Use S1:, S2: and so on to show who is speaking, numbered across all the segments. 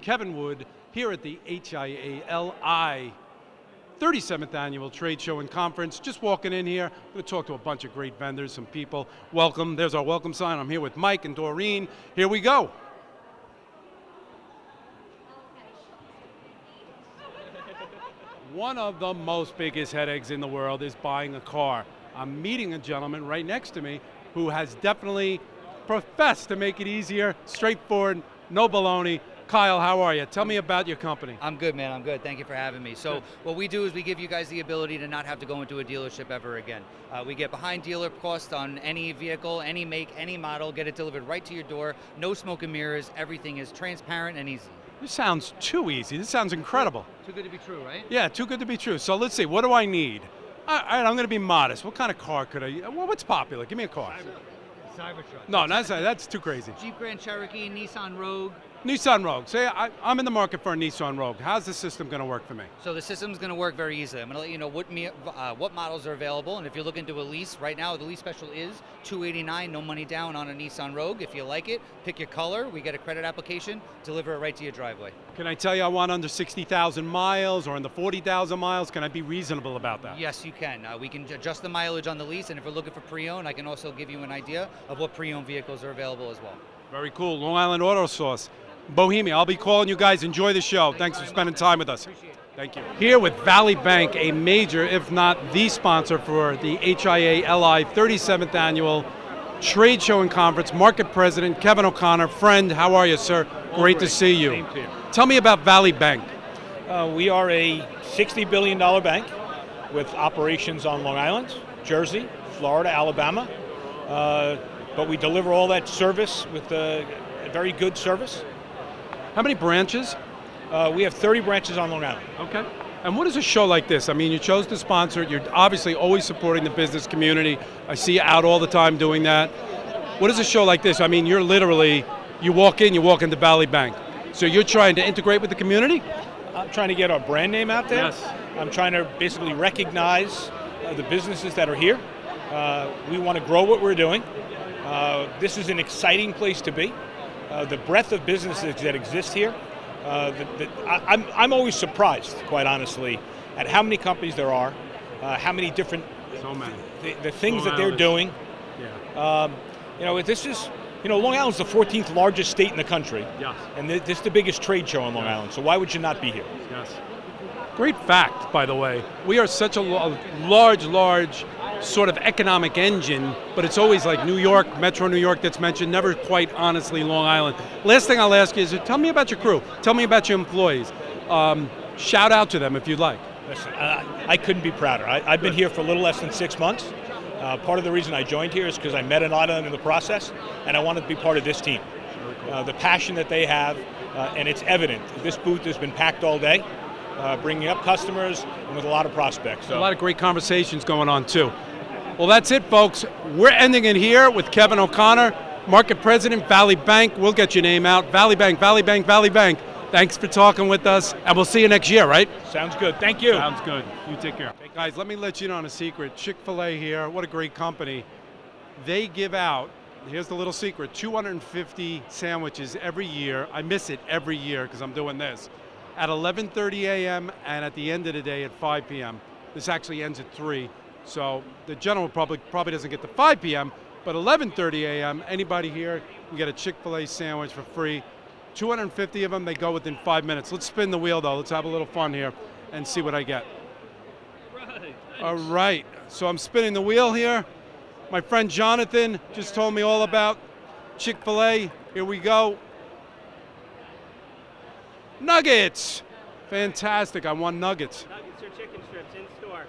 S1: Kevin Wood here at the HIA-LI 37th Annual Trade Show and Conference. Just walking in here, I'm going to talk to a bunch of great vendors, some people. Welcome, there's our welcome sign. I'm here with Mike and Doreen. Here we go. One of the most biggest headaches in the world is buying a car. I'm meeting a gentleman right next to me who has definitely professed to make it easier, straightforward, no baloney. Kyle, how are you? Tell me about your company.
S2: I'm good, man. I'm good. Thank you for having me. So what we do is we give you guys the ability to not have to go into a dealership ever again. We get behind dealer cost on any vehicle, any make, any model, get it delivered right to your door. No smoke and mirrors. Everything is transparent and easy.
S1: This sounds too easy. This sounds incredible.
S2: Too good to be true, right?
S1: Yeah, too good to be true. So let's see, what do I need? All right, I'm going to be modest. What kind of car could I, well, what's popular? Give me a car.
S2: Cybertruck.
S1: No, that's too crazy.
S2: Jeep Grand Cherokee, Nissan Rogue.
S1: Nissan Rogue. Say I'm in the market for a Nissan Rogue. How's the system going to work for me?
S2: So the system's going to work very easily. I'm going to let you know what models are available, and if you're looking to a lease, right now the lease special is $289, no money down on a Nissan Rogue. If you like it, pick your color. We get a credit application, deliver it right to your driveway.
S1: Can I tell you I want under 60,000 miles or under 40,000 miles? Can I be reasonable about that?
S2: Yes, you can. We can adjust the mileage on the lease, and if we're looking for pre-owned, I can also give you an idea of what pre-owned vehicles are available as well.
S1: Very cool. Long Island Auto Source. Bohemia, I'll be calling you guys. Enjoy the show. Thanks for spending time with us. Thank you. Here with Valley Bank, a major, if not the sponsor for the HIA-LI 37th Annual Trade Show and Conference, Market President Kevin O'Connor. Friend, how are you, sir? Great to see you.
S3: Same to you.
S1: Tell me about Valley Bank.
S3: We are a $60 billion bank with operations on Long Island, Jersey, Florida, Alabama. But we deliver all that service with a very good service.
S1: How many branches?
S3: We have 30 branches on Long Island.
S1: Okay. And what is a show like this? I mean, you chose to sponsor it. You're obviously always supporting the business community. I see you out all the time doing that. What is a show like this? I mean, you're literally, you walk into Valley Bank. So you're trying to integrate with the community?
S3: I'm trying to get our brand name out there.
S1: Yes.
S3: I'm trying to basically recognize the businesses that are here. We want to grow what we're doing. This is an exciting place to be. The breadth of businesses that exist here, I'm always surprised, quite honestly, at how many companies there are, how many different,
S1: So many.
S3: The things that they're doing.
S1: Yeah.
S3: This is, Long Island's the 14th largest state in the country.
S1: Yes.
S3: And this is the biggest trade show in Long Island, so why would you not be here?
S1: Yes. Great fact, by the way. We are such a large sort of economic engine, but it's always like New York, Metro New York that's mentioned, never quite honestly Long Island. Last thing I'll ask you is, tell me about your crew. Tell me about your employees. Shout out to them if you'd like.
S3: Listen, I couldn't be prouder. I've been here for a little less than 6 months. Part of the reason I joined here is because I met a lot of them in the process, and I wanted to be part of this team. The passion that they have, and it's evident. This booth has been packed all day, bringing up customers and with a lot of prospects. So.
S1: A lot of great conversations going on too. Well, that's it, folks. We're ending it here with Kevin O'Connor, Market President, Valley Bank. We'll get your name out. Valley Bank, Valley Bank, Valley Bank. Thanks for talking with us, and we'll see you next year, right?
S3: Sounds good. Thank you.
S1: Sounds good. You take care. Hey, guys, let me let you in on a secret. Chick-fil-A here, what a great company. They give out, here's the little secret, 250 sandwiches every year. I miss it every year because I'm doing this. At 11:30 a.m. and at the end of the day at 5 p.m. This actually ends at 3. So the general public probably doesn't get to 5 p.m., but 11:30 a.m., anybody here can get a Chick-fil-A sandwich for free. 250 of them, they go within 5 minutes. Let's spin the wheel though, let's have a little fun here and see what I get. All right, so I'm spinning the wheel here. My friend Jonathan just told me all about Chick-fil-A. Here we go. Nuggets! Fantastic, I won nuggets.
S4: Nuggets or chicken strips in store.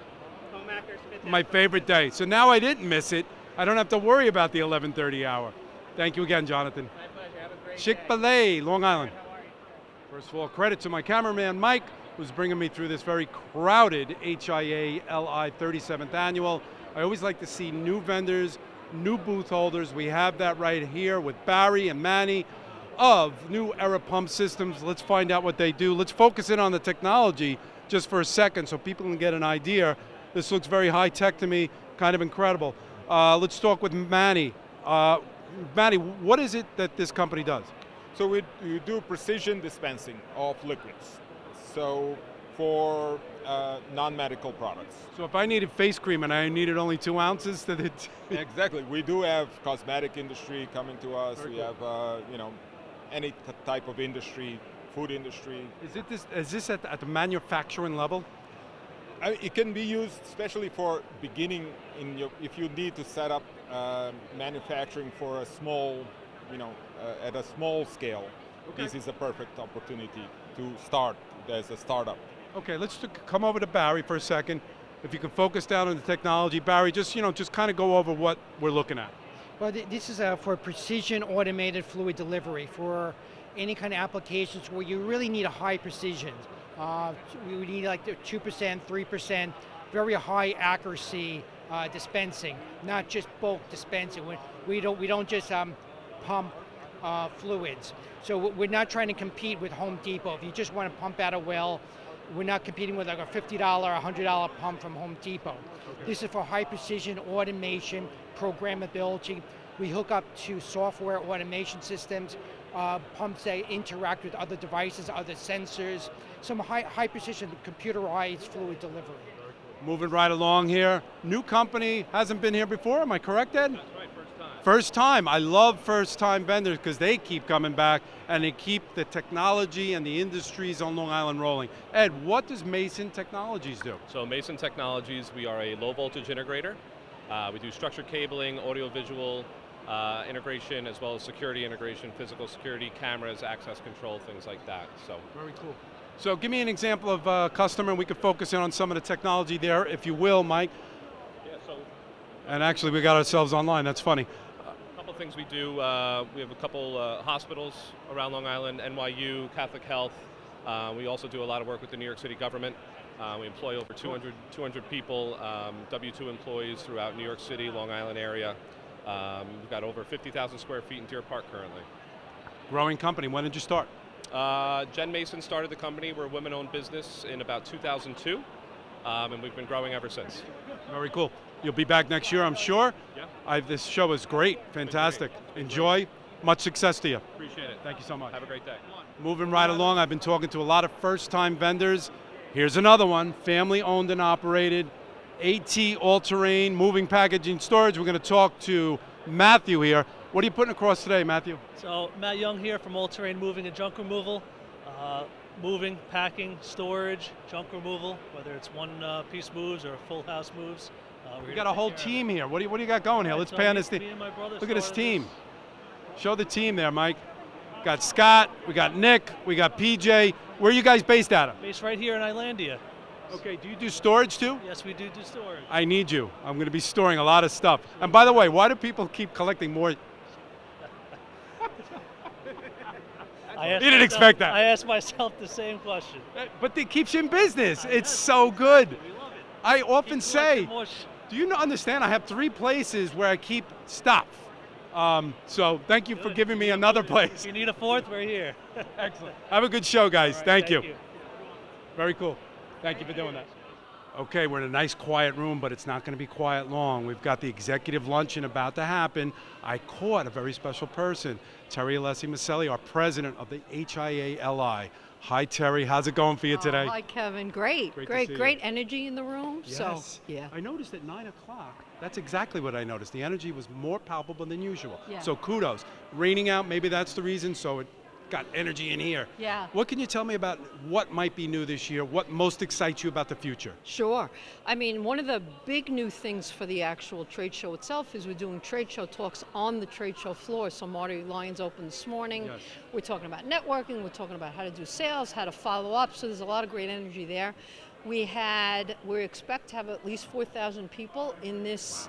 S4: Comac or Smith.
S1: My favorite day. So now I didn't miss it. I don't have to worry about the 11:30 hour. Thank you again, Jonathan.
S4: My pleasure. Have a great
S1: Chick-fil-A, Long Island.
S4: How are you?
S1: First of all, credit to my cameraman, Mike, who's bringing me through this very crowded HIA-LI 37th Annual. I always like to see new vendors, new booth holders. We have that right here with Barry and Manny of New Era Pump Systems. Let's find out what they do. Let's focus in on the technology just for a second so people can get an idea. This looks very high tech to me, kind of incredible. Let's talk with Manny. Manny, what is it that this company does?
S5: So we do precision dispensing of liquids. So for non-medical products.
S1: So if I needed face cream and I needed only 2 ounces, that it.
S5: Exactly. We do have cosmetic industry coming to us.
S1: Very
S5: We
S1: cool.
S5: have any type of industry, food industry.
S1: Is this at the manufacturing level?
S5: It can be used especially for beginning if you need to set up manufacturing for a small, at a small scale.
S1: Okay.
S5: This is a perfect opportunity to start as a startup.
S1: Okay, let's come over to Barry for a second. If you can focus down on the technology, Barry, just kind of go over what we're looking at.
S6: Well, this is for precision automated fluid delivery for any kind of applications where you really need a high precision. We need like the 2%, 3%, very high accuracy dispensing, not just bulk dispensing. We don't just pump fluids. So we're not trying to compete with Home Depot. If you just want to pump out a well, we're not competing with like a $50, $100 pump from Home Depot. Okay. This is for high precision automation, programmability. We hook up to software automation systems, pumps that interact with other devices, other sensors, some high precision computerized fluid delivery.
S1: Moving right along here. New company, hasn't been here before, am I correct, Ed?
S7: That's right, first time.
S1: First time. I love first time vendors because they keep coming back and they keep the technology and the industries on Long Island rolling. Ed, what does Mason Technologies do?
S7: So Mason Technologies, we are a low voltage integrator. We do structured cabling, audio-visual integration, as well as security integration, physical security, cameras, access control, things like that. So
S1: very cool. So give me an example of a customer and we can focus in on some of the technology there, if you will, Mike.
S7: Yeah, so.
S1: And actually we got ourselves online, that's funny.
S7: A couple things we do, we have a couple hospitals around Long Island, NYU, Catholic Health. We also do a lot of work with the New York City government. We employ over 200 people, W-2 employees throughout New York City, Long Island area. We've got over 50,000 square feet in Deer Park currently.
S1: Growing company, when did you start?
S7: Jen Mason started the company. We're a women-owned business in about 2002, and we've been growing ever since.
S1: Very cool. You'll be back next year, I'm sure.
S7: Yeah.
S1: This show is great, fantastic. Enjoy, much success to you.
S7: Appreciate it.
S1: Thank you so much.
S7: Have a great day.
S1: Moving right along, I've been talking to a lot of first-time vendors. Here's another one, family-owned and operated, AT All-Terrain, Moving Packaging Storage. We're going to talk to Matthew here. What are you putting across today, Matthew?
S8: So Matt Young here from All Terrain Moving and Junk Removal. Moving, packing, storage, junk removal, whether it's one-piece moves or full house moves.
S1: We got a whole team here. What do you got going here? Let's pan this team. Look at this team. Show the team there, Mike. We got Scott, we got Nick, we got PJ. Where are you guys based out of?
S8: Based right here in Islandia.
S1: Okay, do you do storage too?
S8: Yes, we do storage.
S1: I need you. I'm going to be storing a lot of stuff. And by the way, why do people keep collecting more? You didn't expect that.
S8: I asked myself the same question.
S1: But it keeps you in business. It's so good.
S8: We love it.
S1: I often say,
S8: More
S1: do you understand? I have 3 places where I keep stuff. So thank you for giving me another place.
S8: If you need a 4th, we're here.
S1: Excellent. Have a good show, guys.
S8: Right,
S1: thank you. Very cool. Thank you for doing that. Okay, we're in a nice quiet room, but it's not going to be quiet long. We've got the executive luncheon about to happen. I caught a very special person, Terry Alessi Maselli, our president of the HIA-LI. Hi, Terry. How's it going for you today?
S9: Hi, Kevin. Great. Great energy in the room.
S1: Yes.
S9: So, yeah.
S1: I noticed at 9 o'clock, that's exactly what I noticed. The energy was more palpable than usual.
S9: Yeah.
S1: So kudos. Raining out, maybe that's the reason, so it got energy in here.
S9: Yeah.
S1: What can you tell me about what might be new this year? What most excites you about the future?
S9: Sure. I mean, one of the big new things for the actual trade show itself is we're doing trade show talks on the trade show floor. So Marty Lyons opened this morning.
S1: Yes.
S9: We're talking about networking. We're talking about how to do sales, how to follow up. So there's a lot of great energy there. We expect to have at least 4,000 people in this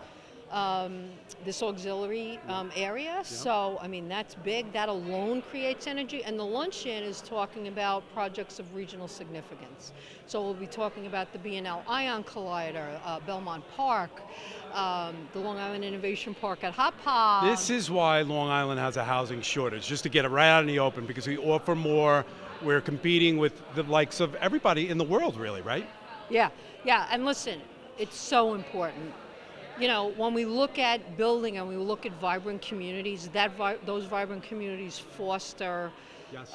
S9: this auxiliary area. Yeah. So, I mean, that's big. That alone creates energy. And the luncheon is talking about projects of regional significance. So we'll be talking about the B&L Ion Collider, Belmont Park, the Long Island Innovation Park at Hop Hop.
S1: This is why Long Island has a housing shortage, just to get it right out in the open, because we offer more. We're competing with the likes of everybody in the world, really, right?
S9: Yeah, yeah. And listen, it's so important. you know, when we look at building and we look at vibrant communities, those vibrant communities foster
S1: Yes.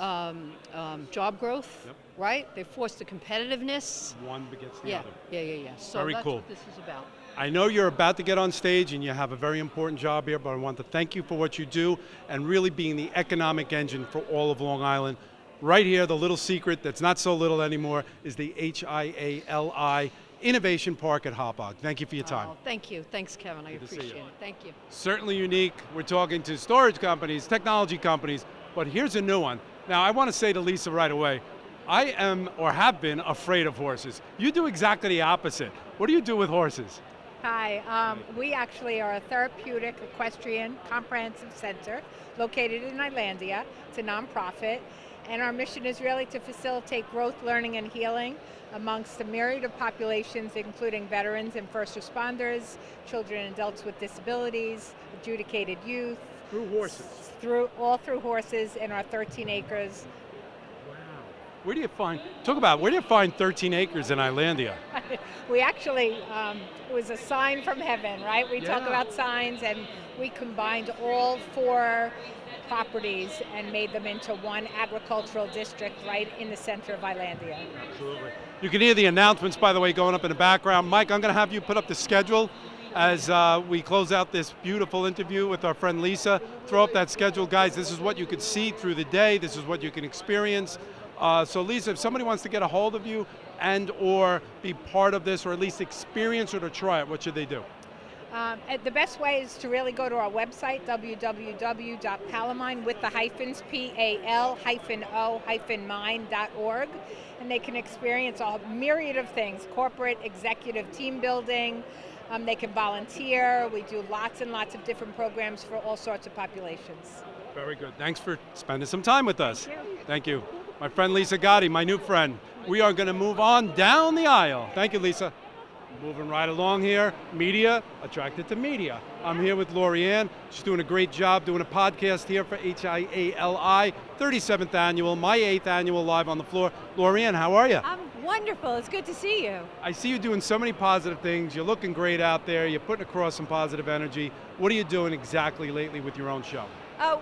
S9: job growth,
S1: Yep.
S9: right? They foster competitiveness.
S1: One begets the
S9: Yeah,
S1: other.
S9: yeah. So
S1: Very
S9: that's
S1: cool.
S9: what this is about.
S1: I know you're about to get on stage and you have a very important job here, but I want to thank you for what you do and really being the economic engine for all of Long Island. Right here, the little secret that's not so little anymore is the HIA-LI Innovation Park at Hauppauge. Thank you for your time.
S9: Oh, thank you. Thanks, Kevin. I
S1: Good to see
S9: appreciate
S1: you.
S9: it. Thank you.
S1: Certainly unique. We're talking to storage companies, technology companies, but here's a new one. Now, I want to say to Lisa right away, I am or have been afraid of horses. You do exactly the opposite. What do you do with horses?
S10: Hi, we actually are a therapeutic equestrian comprehensive center located in Islandia. It's a nonprofit, and our mission is really to facilitate growth, learning, and healing amongst a myriad of populations, including veterans and first responders, children and adults with disabilities, adjudicated youth.
S1: Through horses.
S10: Through horses in our 13 acres.
S1: Where do you find 13 acres in Islandia?
S10: We actually, it was a sign from heaven, right? We talk
S1: Yeah.
S10: about signs, and we combined all 4 properties and made them into one agricultural district right in the center of Islandia.
S1: Absolutely. You can hear the announcements, by the way, going up in the background. Mike, I'm going to have you put up the schedule as we close out this beautiful interview with our friend Lisa. Throw up that schedule. Guys, this is what you can see through the day. This is what you can experience. So Lisa, if somebody wants to get a hold of you and or be part of this or at least experience it or try it, what should they do?
S10: The best way is to really go to our website, www.palamine with the hyphens, PAL-O-mine.org, and they can experience a myriad of things, corporate, executive, team building. They can volunteer. We do lots and lots of different programs for all sorts of populations.
S1: Very good. Thanks for spending some time with us.
S10: Thank you.
S1: Thank you. My friend Lisa Gotti, my new friend. We are going to move on down the aisle. Thank you, Lisa. Moving right along here, media, attracted to media. I'm here with Lorianne. She's doing a great job doing a podcast here for HIA-LI, 37th annual, my 8th annual Live on the Floor. Lorianne, how are you?
S11: I'm wonderful. It's good to see you.
S1: I see you doing so many positive things. You're looking great out there. You're putting across some positive energy. What are you doing exactly lately with your own show?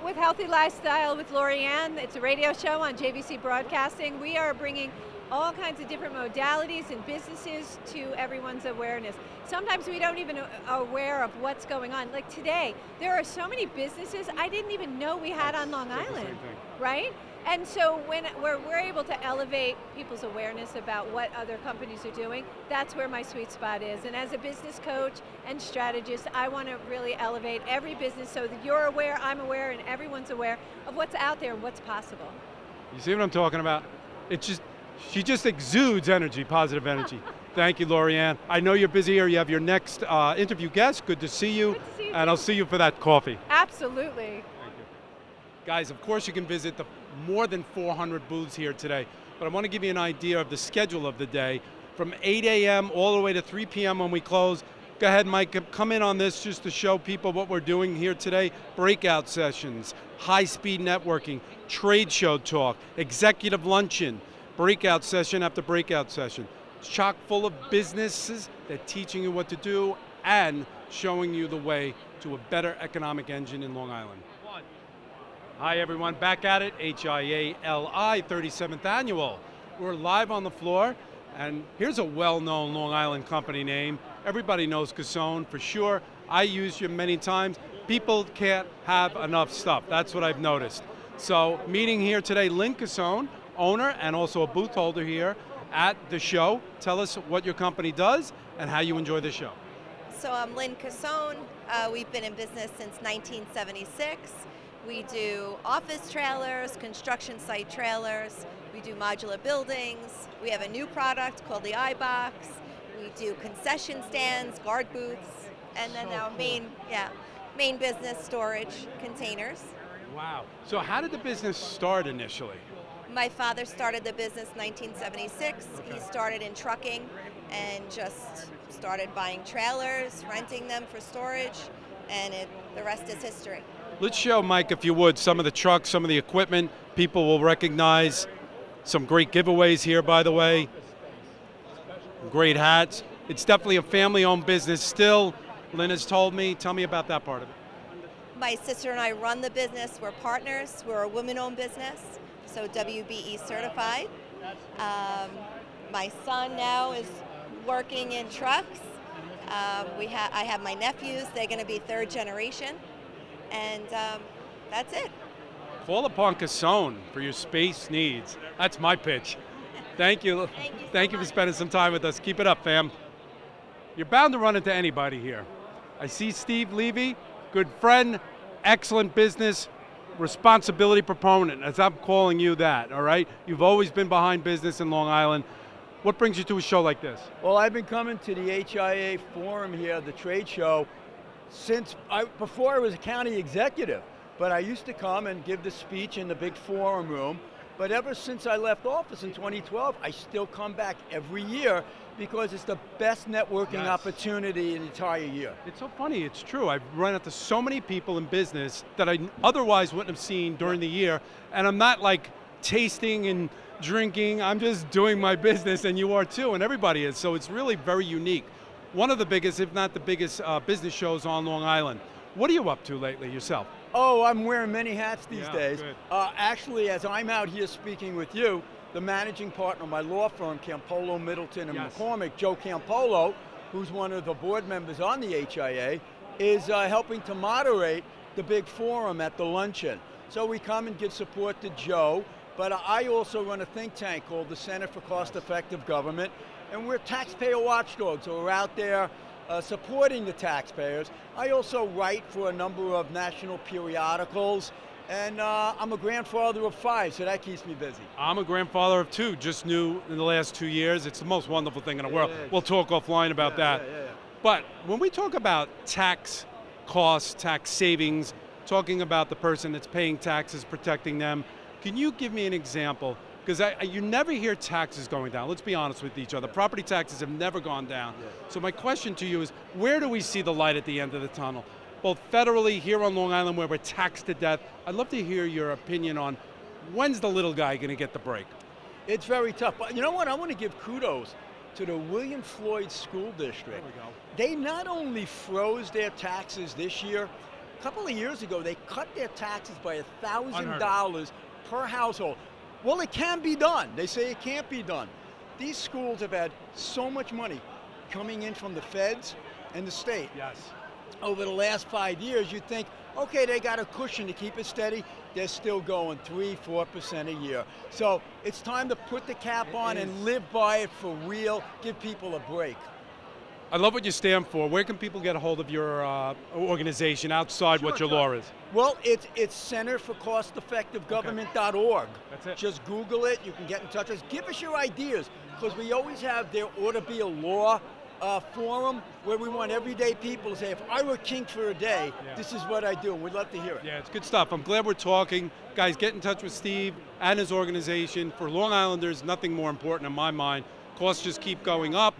S11: With Healthy Lifestyle with Lorianne, it's a radio show on JVC Broadcasting. We are bringing all kinds of different modalities and businesses to everyone's awareness. Sometimes we don't even aware of what's going on. Like today, there are so many businesses I didn't even know we had on Long Island, right? And so when we're able to elevate people's awareness about what other companies are doing, that's where my sweet spot is. And as a business coach and strategist, I want to really elevate every business so that you're aware, I'm aware, and everyone's aware of what's out there and what's possible.
S1: You see what I'm talking about? She just exudes energy, positive energy. Thank you, Lorianne. I know you're busy here. You have your next interview guest. Good to see you.
S11: Good to see you
S1: And I'll see you for that coffee.
S11: Absolutely.
S1: Guys, of course you can visit the more than 400 booths here today, but I want to give you an idea of the schedule of the day. From 8 a.m. all the way to 3 p.m. when we close. Go ahead, Mike, come in on this just to show people what we're doing here today. Breakout sessions, high-speed networking, trade show talk, executive luncheon, breakout session after breakout session. It's chock full of businesses that are teaching you what to do and showing you the way to a better economic engine in Long Island. Hi everyone, back at it, HIA-LI 37th Annual. We're live on the floor, and here's a well-known Long Island company name. Everybody knows Casone for sure. I use you many times. People can't have enough stuff, that's what I've noticed. So, meeting here today, Lynn Casone, owner and also a booth holder here at the show. Tell us what your company does and how you enjoy the show.
S12: So I'm Lynn Casone. We've been in business since 1976. We do office trailers, construction site trailers. We do modular buildings. We have a new product called the iBox. We do concession stands, guard booths, and then our main business, storage containers.
S1: Wow. So how did the business start initially?
S12: My father started the business in 1976. He started in trucking and just started buying trailers, renting them for storage, and the rest is history.
S1: Let's show, Mike, if you would, some of the trucks, some of the equipment. People will recognize some great giveaways here, by the way. Great hats. It's definitely a family-owned business still. Lynn has told me. Tell me about that part of it.
S12: My sister and I run the business. We're partners. We're a women-owned business, so WBE certified. My son now is working in trucks. I have my nephews. They're going to be third generation, and that's it.
S1: Call upon Casone for your space needs. That's my pitch. Thank you. Thank you for spending some time with us. Keep it up, fam. You're bound to run into anybody here. I see Steve Levy, good friend, excellent business, responsibility proponent, as I'm calling you that, all right? You've always been behind business in Long Island. What brings you to a show like this?
S13: Well, I've been coming to the HIA forum here, the trade show, before I was a county executive. But I used to come and give the speech in the big forum room. But ever since I left office in 2012, I still come back every year because it's the best networking opportunity in the entire year.
S1: It's so funny, it's true. I've run into so many people in business that I otherwise wouldn't have seen during the year, and I'm not like tasting and drinking, I'm just doing my business, and you are too, and everybody is, so it's really very unique. One of the biggest, if not the biggest, business shows on Long Island. What are you up to lately yourself?
S13: Oh, I'm wearing many hats these days.
S1: Good.
S13: Actually, as I'm out here speaking with you, the managing partner of my law firm, Campolo, Middleton, and McCormick, Joe Campolo, who's one of the board members on the HIA, is helping to moderate the big forum at the luncheon. So we come and give support to Joe, but I also run a think tank called the Center for Cost-Effective Government, and we're taxpayer watchdogs, so we're out there supporting the taxpayers. I also write for a number of national periodicals, and I'm a grandfather of 5, so that keeps me busy.
S1: I'm a grandfather of 2, just new in the last 2 years. It's the most wonderful thing in the world. We'll talk offline about that. But when we talk about tax costs, tax savings, talking about the person that's paying taxes, protecting them, can you give me an example? Because you never hear taxes going down. Let's be honest with each other. Property taxes have never gone down. So my question to you is, where do we see the light at the end of the tunnel? Both federally, here on Long Island, where we're taxed to death. I'd love to hear your opinion on when's the little guy going to get the break?
S13: It's very tough. But you know what? I want to give kudos to the William Floyd School District.
S1: There we go.
S13: They not only froze their taxes this year, a couple of years ago, they cut their taxes by $1,000 per household. Well, it can be done. They say it can't be done. These schools have had so much money coming in from the feds and the state. Over the last 5 years, you'd think, okay, they got a cushion to keep it steady. They're still going 3-4% a year. So it's time to put the cap on and live by it for real, give people a break.
S1: I love what you stand for. Where can people get a hold of your organization outside what your law is?
S13: Well, it's Center for Cost-Effective Government.org.
S1: That's it.
S13: Just Google it. You can get in touch with us. Give us your ideas, because we always have there ought to be a law forum where we want everyday people to say, if I were king for a day, this is what I do. And we'd love to hear it.
S1: Yeah, it's good stuff. I'm glad we're talking. Guys, get in touch with Steve and his organization. For Long Islanders, nothing more important in my mind. Costs just keep going up.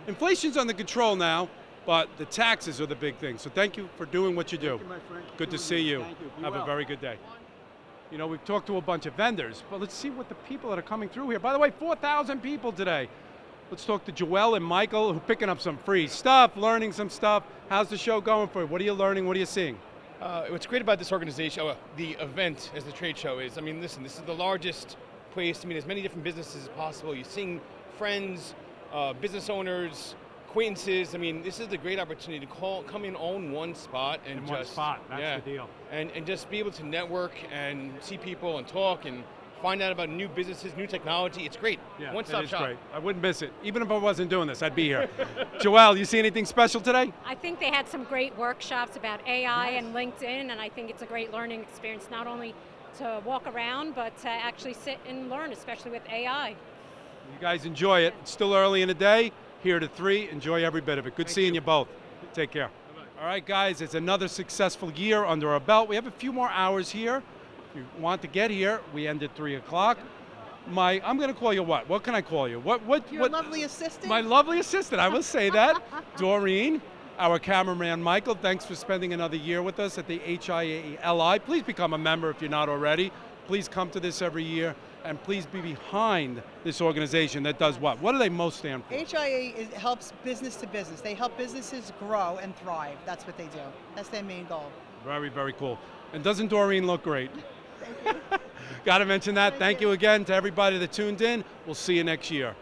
S1: Inflation's under control now, but the taxes are the big thing. So thank you for doing what you do.
S13: Thank you, my friend.
S1: Good to see you.
S13: Thank you. Be
S1: Have
S13: well.
S1: a very good day. You know, we've talked to a bunch of vendors, but let's see what the people that are coming through here. By the way, 4,000 people today. Let's talk to Joelle and Michael, who are picking up some free stuff, learning some stuff. How's the show going for you? What are you learning? What are you seeing?
S14: What's great about this organization, the event as the trade show is, I mean, listen, this is the largest place to meet as many different businesses as possible. You're seeing friends, business owners, acquaintances. I mean, this is a great opportunity to come in, own one spot, and
S1: In
S14: just
S1: one spot, that's the deal.
S14: And just be able to network and see people and talk and find out about new businesses, new technology. It's great.
S1: Yeah,
S14: One-stop
S1: it is
S14: shop.
S1: great. I wouldn't miss it. Even if I wasn't doing this, I'd be here. Joelle, you see anything special today?
S15: I think they had some great workshops about AI and LinkedIn, and I think it's a great learning experience, not only to walk around, but to actually sit and learn, especially with AI.
S1: You guys enjoy it. It's still early in the day. Here to 3. Enjoy every bit of it. Good seeing you both. Take care. All right, guys, it's another successful year under our belt. We have a few more hours here. If you want to get here, we end at 3 o'clock. I'm going to call you what? What can I call you?
S16: Your lovely assistant?
S1: My lovely assistant, I will say that. Doreen, our cameraman Michael, thanks for spending another year with us at the HIA-LI. Please become a member if you're not already. Please come to this every year. and please be behind this organization that does what? What do they most stand for?
S16: HIA helps business to business. They help businesses grow and thrive. That's what they do. That's their main goal.
S1: Very, very cool. And doesn't Doreen look great? Got to mention that. Thank you again to everybody that tuned in. We'll see you next year.